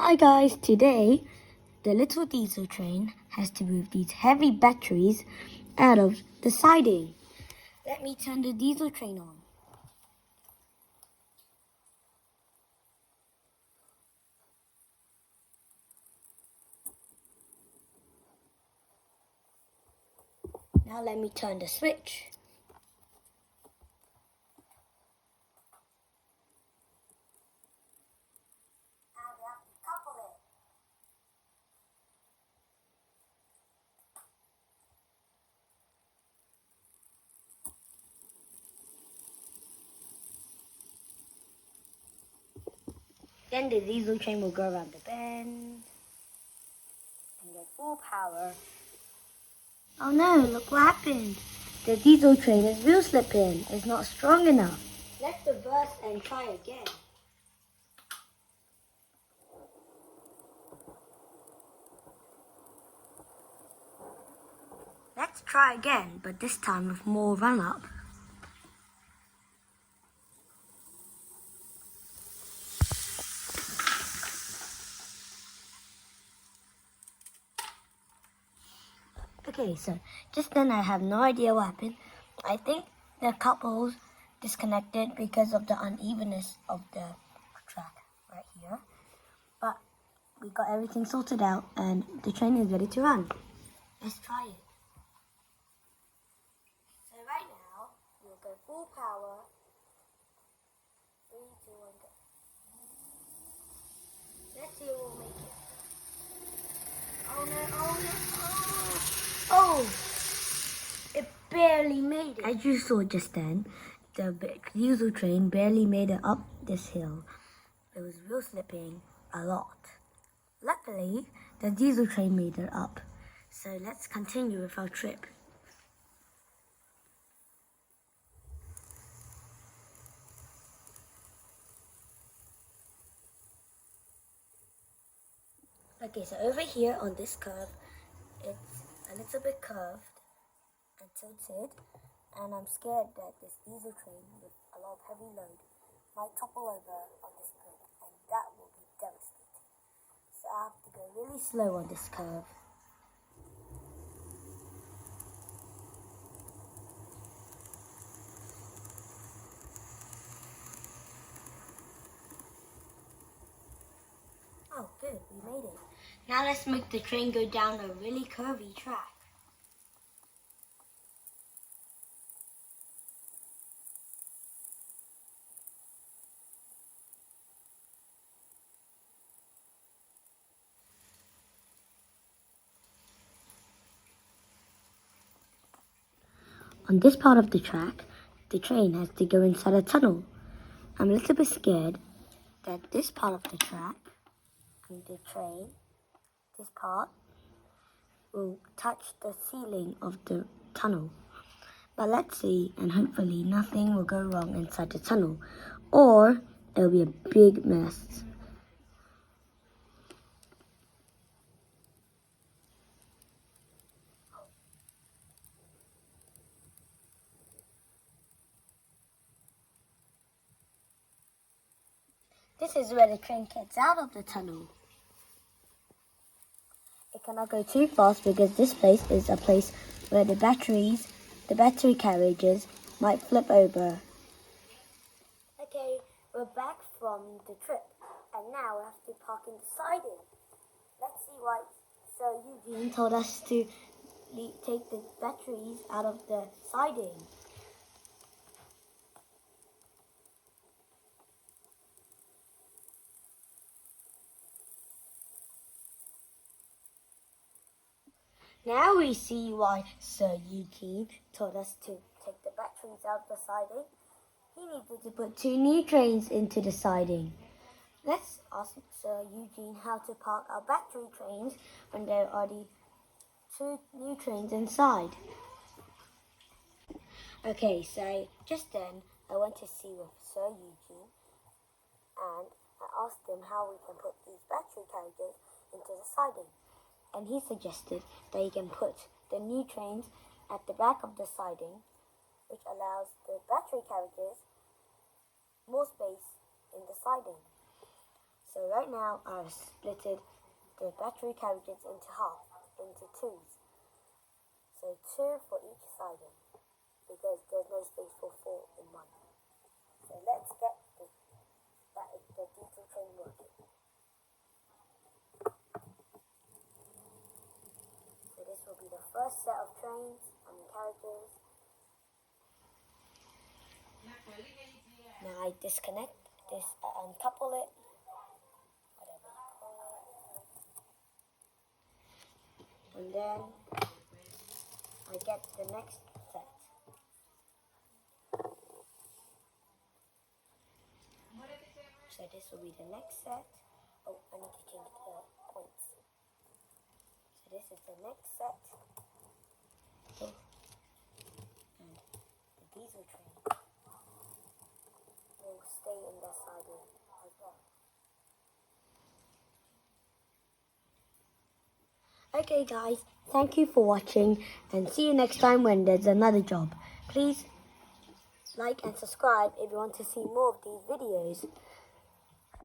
Hi guys, today the little diesel train has to move these heavy batteries out of the siding. Let me turn the diesel train on. Now let me turn the switch. Now we have to couple it. Then the diesel train will go around the bend and get full power. Oh no, look what happened. The diesel train is wheel slipping. It's not strong enough. Let's reverse and try again. Let's try again, but this time with more run-up. Okay, so just then I have no idea what happened. I think the couples disconnected because of the unevenness of the track right here. But we got everything sorted out and the train is ready to run. Let's try it. So right now, we'll go full power. 3, 2, 1, go. Let's see if we'll make it. Oh no, oh no, oh! Oh! It barely made it. As you saw just then, the diesel train barely made it up this hill. It was wheel slipping a lot. Luckily, the diesel train made it up. So let's continue with our trip. Okay, so over here on this curve, it's a little bit curved and tilted, and I'm scared that this diesel train with a lot of heavy load might topple over on this curve, and that will be devastating. So I have to go really slow on this curve. Oh, good, we made it. Now let's make the train go down a really curvy track. On this part of the track, the train has to go inside a tunnel. I'm a little bit scared that this part of the track, the train, this part, will touch the ceiling of the tunnel. But let's see, and hopefully nothing will go wrong inside the tunnel, or it'll be a big mess. This is where the train gets out of the tunnel. It cannot go too fast because this place is a place where the battery carriages might flip over. Okay, we're back from the trip, and now we have to park in the siding. Let's see why Sir Eugene told us to take the batteries out of the siding. Now we see why Sir Eugene told us to take the batteries out of the siding. He needed to put 2 new trains into the siding. Let's ask Sir Eugene how to park our battery trains when there are already 2 new trains inside. Okay, so just then I went to see with Sir Eugene and I asked him how we can put these battery carriages into the siding. And he suggested that you can put the new trains at the back of the siding, which allows the battery carriages more space in the siding. So So right now I've splitted the battery carriages into half, into twos. So 2 for each siding, because there's no space for 4 in one. So let's get the diesel train working. So this will be the first set of trains and carriages. Now I disconnect this, uncouple it, whatever you call it. And then I get the next set. So this will be the next set. Oh, I need to change the points. So this is the next set. Oh. And the diesel train will stay in the siding as well. Okay guys, thank you for watching and see you next time when there's another job. Please like and subscribe if you want to see more of these videos.